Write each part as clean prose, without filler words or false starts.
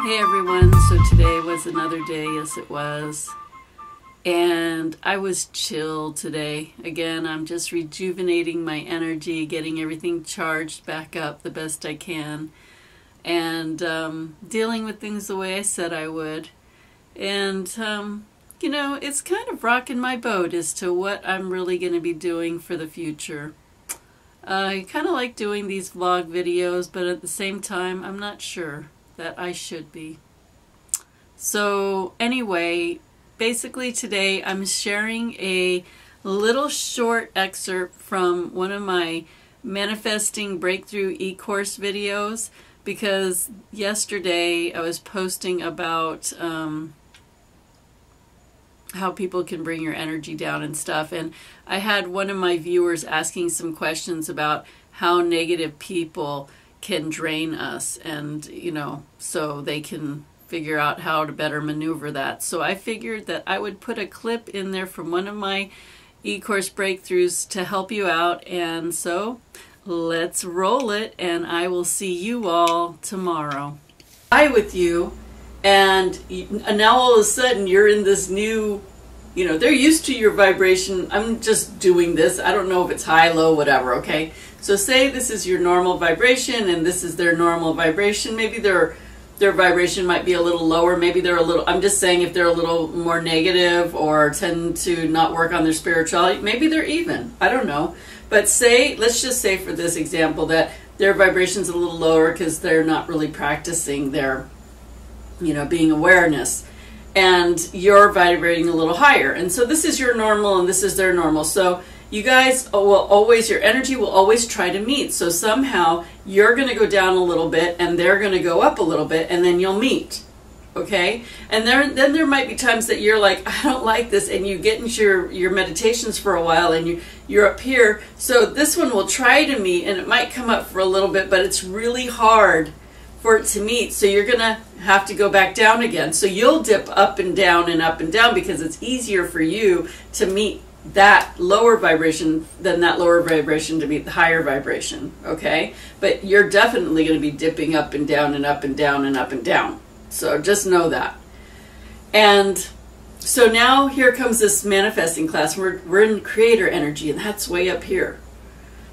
Hey everyone, so today was another day, yes it was, and I was chill today. Again, I'm just rejuvenating my energy, getting everything charged back up the best I can, and dealing with things the way I said I would. And you know, it's kind of rocking my boat as to what I'm really going to be doing for the future. I kind of like doing these vlog videos, but at the same time, I'm not sure that I should be. So anyway, basically today I'm sharing a little short excerpt from one of my Manifesting Breakthrough e-course videos, because yesterday I was posting about how people can bring your energy down and stuff, and I had one of my viewers asking some questions about how negative people can drain us, and you know, so they can figure out how to better maneuver that. So I figured that I would put a clip in there from one of my e-course breakthroughs to help you out, and so let's roll it, and I will see you all tomorrow. Hi with you, and now all of a sudden you're in this new, you know, they're used to your vibration. I'm just doing this. I don't know if it's high, low, whatever, okay? So say this is your normal vibration and this is their normal vibration. Maybe their vibration might be a little lower. Maybe they're a little, I'm just saying if they're a little more negative or tend to not work on their spirituality, maybe they're even. I don't know. But say, let's just say for this example that their vibration's a little lower because they're not really practicing their, you know, being awareness. And you're vibrating a little higher. And so this is your normal and this is their normal. So you guys will always, your energy will always try to meet. So somehow you're going to go down a little bit and they're going to go up a little bit, and then you'll meet. Okay? And then there might be times that you're like, I don't like this, and you get into your meditations for a while and you're up here. So this one will try to meet, and it might come up for a little bit, but it's really hard for it to meet. So you're going to have to go back down again. So you'll dip up and down because it's easier for you to meet that lower vibration than that lower vibration to meet the higher vibration, okay? But you're definitely going to be dipping up and down and up and down and up and down. So just know that. And so now here comes this manifesting class. We're in creator energy, and that's way up here.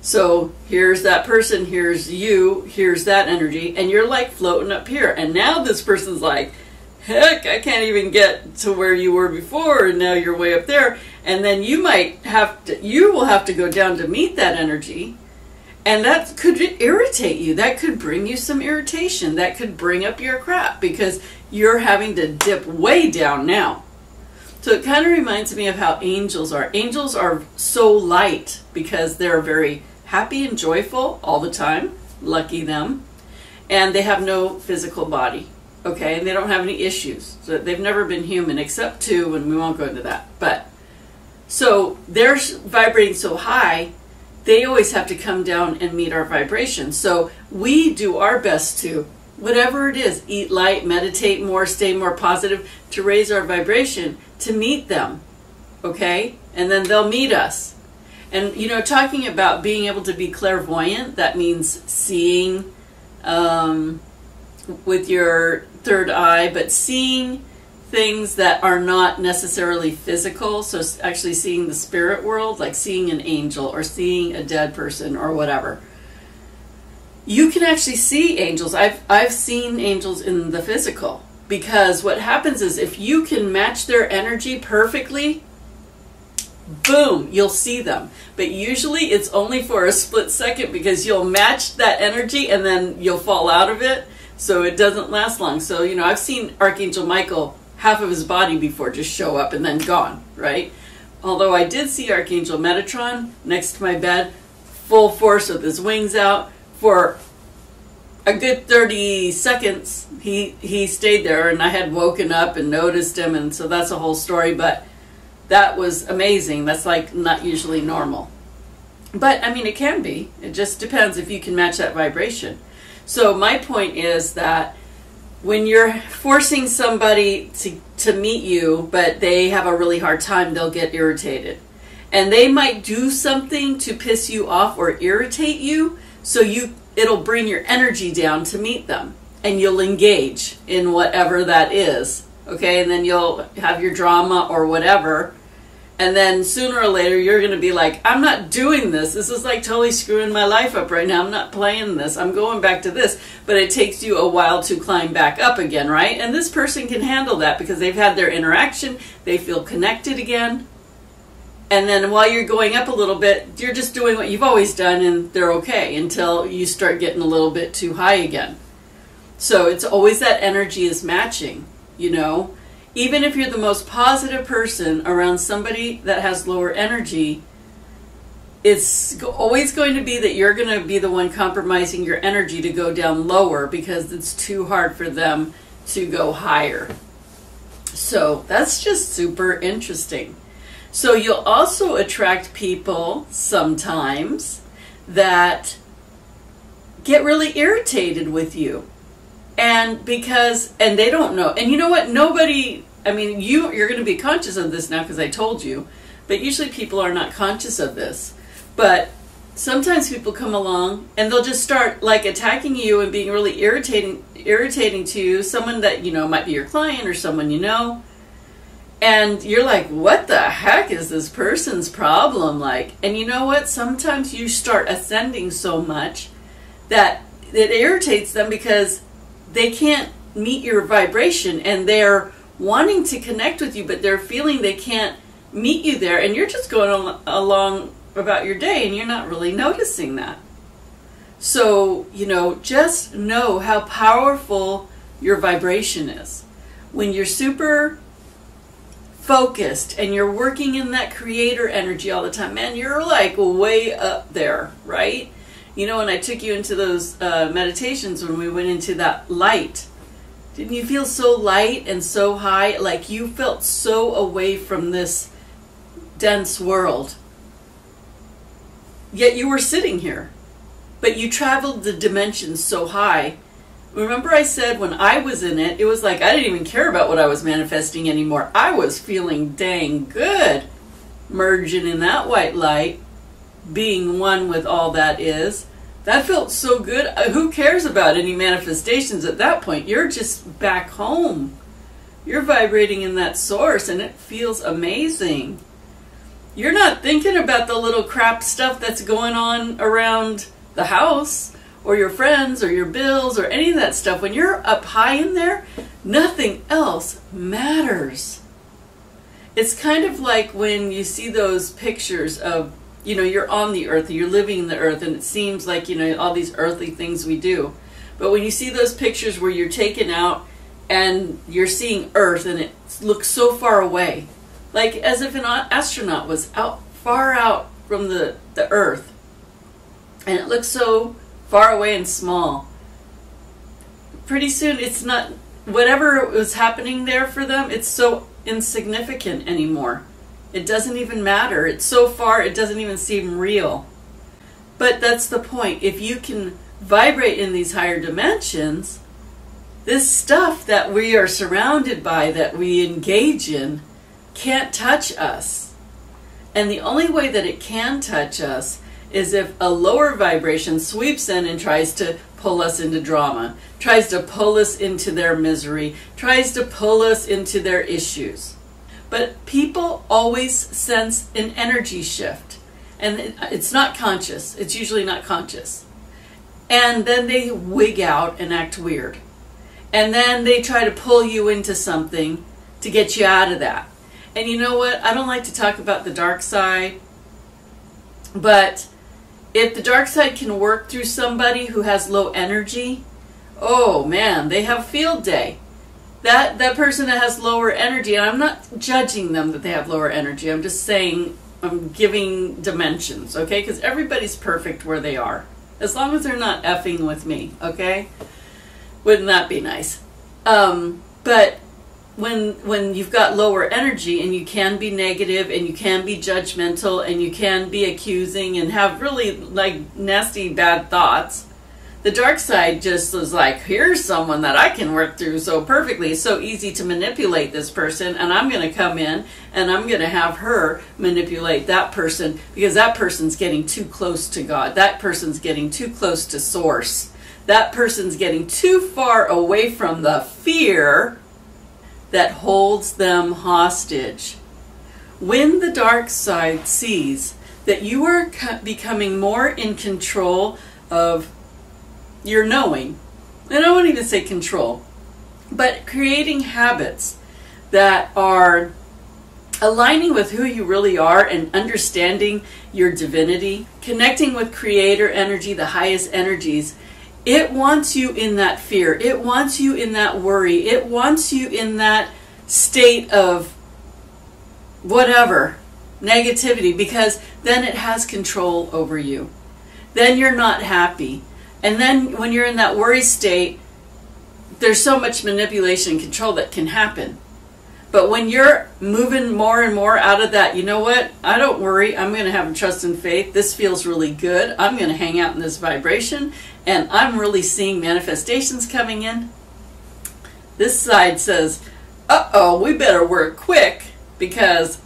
So here's that person, here's you, here's that energy, and you're like floating up here. And now this person's like, heck, I can't even get to where you were before, and now you're way up there. And then you will have to go down to meet that energy, and that could irritate you. That could bring you some irritation. That could bring up your crap because you're having to dip way down now. So it kind of reminds me of how angels are. Angels are so light because they're very happy and joyful all the time. Lucky them. And they have no physical body. Okay, and they don't have any issues. So they've never been human except two, and we won't go into that. But so they're vibrating so high, they always have to come down and meet our vibration. So we do our best to, whatever it is, eat light, meditate more, stay more positive, to raise our vibration to meet them. Okay? And then they'll meet us. And you know, talking about being able to be clairvoyant, that means seeing with your third eye, but seeing things that are not necessarily physical. So actually seeing the spirit world, like seeing an angel or seeing a dead person or whatever. You can actually see angels. I've seen angels in the physical, because what happens is if you can match their energy perfectly, boom, you'll see them. But usually it's only for a split second, because you'll match that energy and then you'll fall out of it. So it doesn't last long. So, you know, I've seen Archangel Michael, half of his body before, just show up and then gone, right? Although I did see Archangel Metatron next to my bed, full force with his wings out. For a good 30 seconds, he stayed there, and I had woken up and noticed him, and so that's a whole story, but that was amazing. That's like not usually normal. But, I mean, it can be. It just depends if you can match that vibration. So my point is that when you're forcing somebody to meet you, but they have a really hard time, they'll get irritated. And they might do something to piss you off or irritate you, so it'll bring your energy down to meet them. and you'll engage in whatever that is. Okay, and then you'll have your drama or whatever. And then sooner or later, you're going to be like, I'm not doing this. This is like totally screwing my life up right now. I'm not playing this. I'm going back to this. But it takes you a while to climb back up again, right? And this person can handle that because they've had their interaction. They feel connected again. And then while you're going up a little bit, you're just doing what you've always done, and they're okay until you start getting a little bit too high again. So it's always that energy is matching, you know. Even if you're the most positive person around somebody that has lower energy, it's always going to be that you're going to be the one compromising your energy to go down lower because it's too hard for them to go higher. So that's just super interesting. So you'll also attract people sometimes that get really irritated with you. And they don't know. And you know what? Nobody, I mean, you're going to be conscious of this now because I told you. But usually people are not conscious of this. But sometimes people come along and they'll just start like attacking you and being really irritating to you. Someone that, you know, might be your client or someone you know. And you're like, what the heck is this person's problem like? And you know what? Sometimes you start ascending so much that it irritates them because they can't meet your vibration and they're wanting to connect with you, but they're feeling they can't meet you there. And you're just going along about your day and you're not really noticing that. So, you know, just know how powerful your vibration is. When you're super focused and you're working in that creator energy all the time, man, you're like way up there, right? You know, when I took you into those meditations, when we went into that light, didn't you feel so light and so high? Like you felt so away from this dense world. Yet you were sitting here. But you traveled the dimensions so high. Remember I said when I was in it, it was like I didn't even care about what I was manifesting anymore. I was feeling dang good. Merging in that white light. Being one with all that is. That felt so good. Who cares about any manifestations at that point? You're just back home. You're vibrating in that source and it feels amazing. You're not thinking about the little crap stuff that's going on around the house or your friends or your bills or any of that stuff. When you're up high in there, nothing else matters. It's kind of like when you see those pictures of, you know, you're on the earth, you're living the earth, and it seems like, you know, all these earthly things we do. But when you see those pictures where you're taken out and you're seeing earth and it looks so far away, like as if an astronaut was far out from the earth, and it looks so far away and small. Pretty soon it's not, whatever was happening there for them, it's so insignificant anymore. It doesn't even matter. It's so far, it doesn't even seem real. But that's the point. If you can vibrate in these higher dimensions, this stuff that we are surrounded by, that we engage in, can't touch us. And the only way that it can touch us is if a lower vibration sweeps in and tries to pull us into drama, tries to pull us into their misery, tries to pull us into their issues. But people always sense an energy shift. And it's not conscious. It's usually not conscious. And then they wig out and act weird. And then they try to pull you into something to get you out of that. And you know what? I don't like to talk about the dark side. But if the dark side can work through somebody who has low energy, oh man, they have field day. That person that has lower energy, and I'm not judging them that they have lower energy. I'm just saying, I'm giving dimensions, okay? Because everybody's perfect where they are. As long as they're not effing with me, okay? Wouldn't that be nice? But when you've got lower energy and you can be negative and you can be judgmental and you can be accusing and have really like nasty bad thoughts, the dark side just was like, here's someone that I can work through so perfectly. It's so easy to manipulate this person, and I'm going to come in and I'm going to have her manipulate that person because that person's getting too close to God. That person's getting too close to source. that person's getting too far away from the fear that holds them hostage. When the dark side sees that you are becoming more in control of your knowing, and I won't even say control, but creating habits that are aligning with who you really are and understanding your divinity, connecting with creator energy, the highest energies, it wants you in that fear. It wants you in that worry. It wants you in that state of whatever, negativity, because then it has control over you. Then you're not happy. And then when you're in that worry state, there's so much manipulation and control that can happen. But when you're moving more and more out of that, you know what? I don't worry. I'm going to have trust and faith. This feels really good. I'm going to hang out in this vibration. And I'm really seeing manifestations coming in. This side says, uh-oh, we better work quick because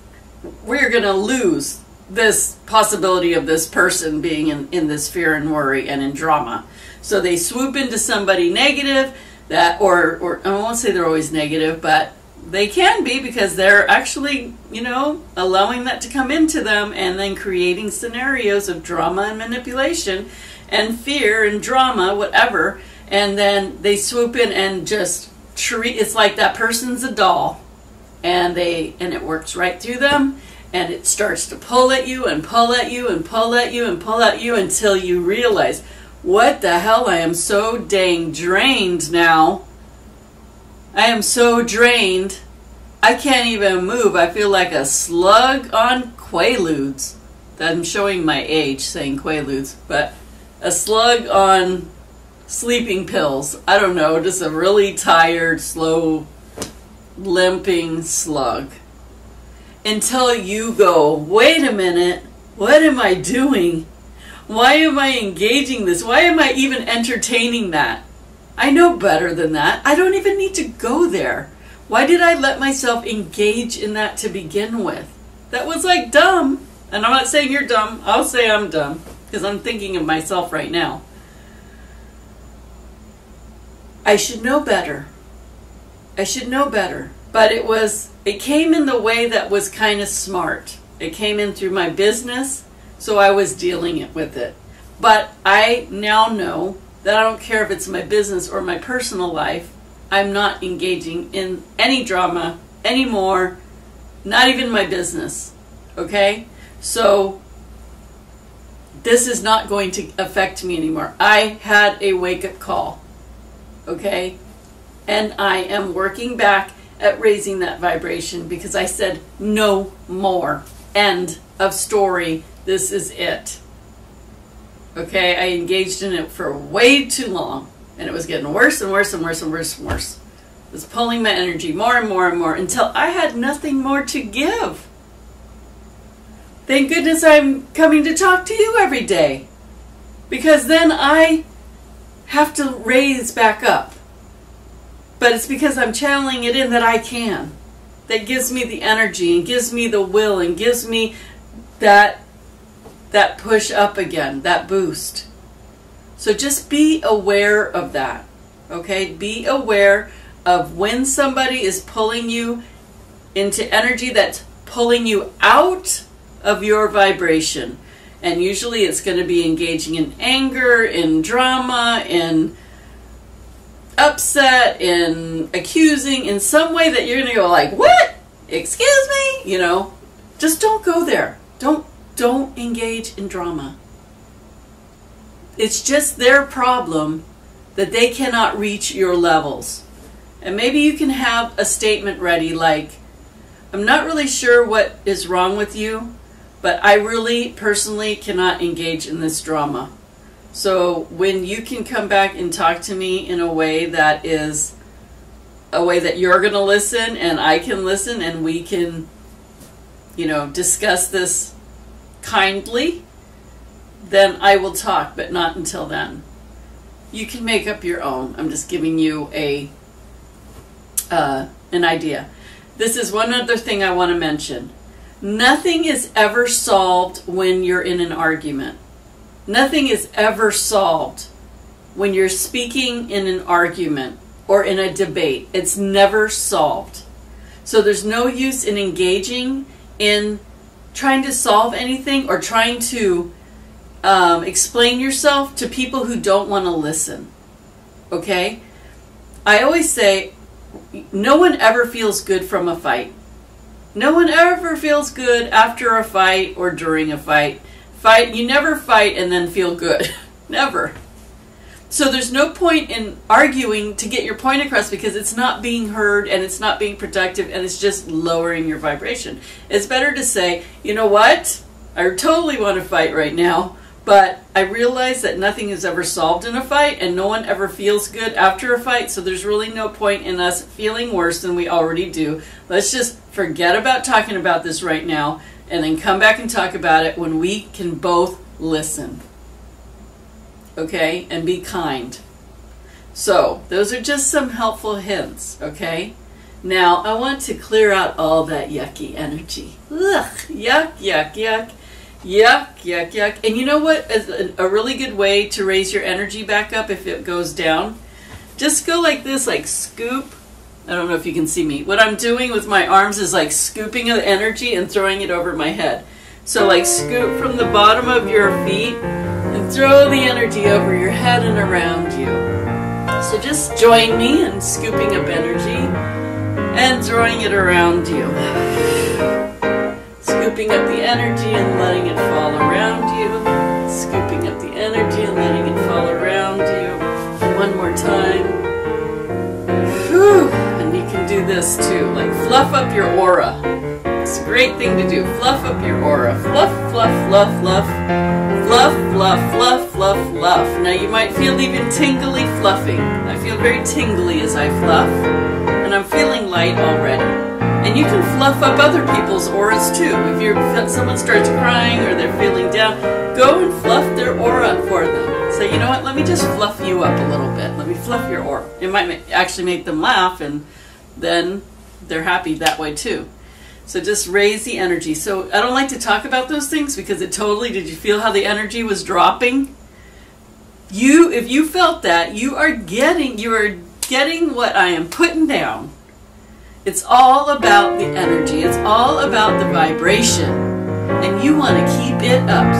we're going to lose this possibility of this person being in this fear and worry and in drama. So they swoop into somebody negative that, or I won't say they're always negative, but they can be because they're actually, you know, allowing that to come into them and then creating scenarios of drama and manipulation and fear and drama, whatever. And then they swoop in and just treat, it's like that person's a doll and it works right through them and it starts to pull at you and pull at you and pull at you and pull at you until you realize, what the hell, I am so dang drained now. I am so drained, I can't even move. I feel like a slug on Quaaludes. I'm showing my age saying Quaaludes, but a slug on sleeping pills. I don't know, just a really tired, slow, limping slug. Until you go, wait a minute, what am I doing? Why am I engaging this? Why am I even entertaining that? I know better than that. I don't even need to go there. Why did I let myself engage in that to begin with? That was like dumb. And I'm not saying you're dumb. I'll say I'm dumb because I'm thinking of myself right now. I should know better. I should know better. But it came in the way that was kind of smart. It came in through my business, so I was dealing with it. But I now know that I don't care if it's my business or my personal life, I'm not engaging in any drama anymore, not even my business, okay? So this is not going to affect me anymore. I had a wake-up call, okay? And I am working back at raising that vibration because I said no more. End of story. This is it. Okay, I engaged in it for way too long, and it was getting worse and worse and worse and worse and worse. It was pulling my energy more and more and more until I had nothing more to give. Thank goodness I'm coming to talk to you every day, because then I have to raise back up. But it's because I'm channeling it in that I can. That gives me the energy and gives me the will and gives me that push up again, that boost. So just be aware of that, okay? Be aware of when somebody is pulling you into energy that's pulling you out of your vibration. And usually it's going to be engaging in anger, in drama, in upset, in accusing, in some way that you're going to go like, what? Excuse me? You know, just don't go there. Don't engage in drama. It's just their problem that they cannot reach your levels. And maybe you can have a statement ready like, I'm not really sure what is wrong with you, but I really personally cannot engage in this drama. So when you can come back and talk to me in a way that is a way that you're going to listen and I can listen and we can, you know, discuss this kindly, then I will talk, but not until then. You can make up your own. I'm just giving you an idea. This is one other thing I want to mention. Nothing is ever solved when you're in an argument. Nothing is ever solved when you're speaking in an argument or in a debate, it's never solved. So there's no use in engaging in trying to solve anything or trying to explain yourself to people who don't want to listen. Okay? I always say, no one ever feels good from a fight. No one ever feels good after a fight or during a fight. You never fight and then feel good. Never. So there's no point in arguing to get your point across because it's not being heard and it's not being productive and it's just lowering your vibration. It's better to say, you know what? I totally want to fight right now, but I realize that nothing is ever solved in a fight and no one ever feels good after a fight, so there's really no point in us feeling worse than we already do. Let's just forget about talking about this right now and then come back and talk about it when we can both listen. Okay, and be kind. So those are just some helpful hints. Okay, now I want to clear out all that yucky energy. Ugh, yuck, yuck, yuck, yuck, yuck, yuck. And you know what is a really good way to raise your energy back up if it goes down? Just go like this, like scoop. I don't know if you can see me. What I'm doing with my arms is like scooping the energy and throwing it over my head. So like scoop from the bottom of your feet and throw the energy over your head and around you. So just join me in scooping up energy and throwing it around you. Scooping up the energy and letting it fall around you. Scooping up the energy and letting it fall around you. One more time. Whew. And you can do this too, like fluff up your aura. It's a great thing to do. Fluff up your aura. Fluff, fluff, fluff, fluff. Fluff, fluff, fluff, fluff, fluff. Now you might feel even tingly fluffing. I feel very tingly as I fluff. And I'm feeling light already. And you can fluff up other people's auras too. If someone starts crying or they're feeling down, go and fluff their aura for them. Say, you know what, let me just fluff you up a little bit. Let me fluff your aura. It might actually make them laugh and then they're happy that way too. So just raise the energy. So I don't like to talk about those things because it totally, did you feel how the energy was dropping? If you felt that, you are getting what I am putting down. It's all about the energy. It's all about the vibration. And you want to keep it up.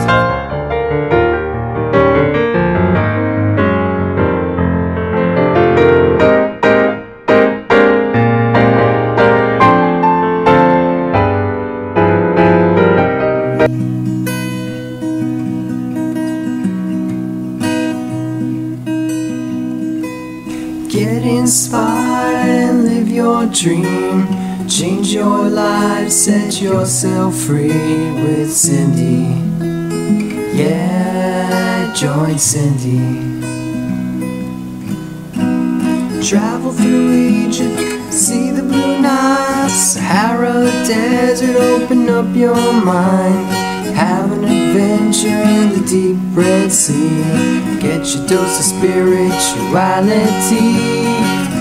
Get inspired and live your dream. Change your life, set yourself free with Cindy. Yeah, join Cindy. Travel through Egypt, see the blue Nile, Sahara Desert, open up your mind. Have an adventure in the deep Red Sea. Get your dose of spirituality.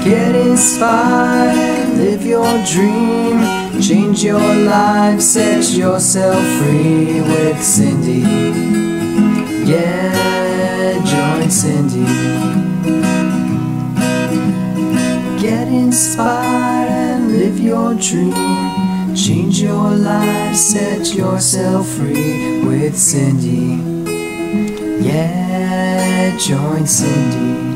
Get inspired, live your dream. Change your life, set yourself free with Cindy. Yeah, join Cindy. Get inspired and live your dream. Change your life, set yourself free with Cindy. Yeah, join Cindy.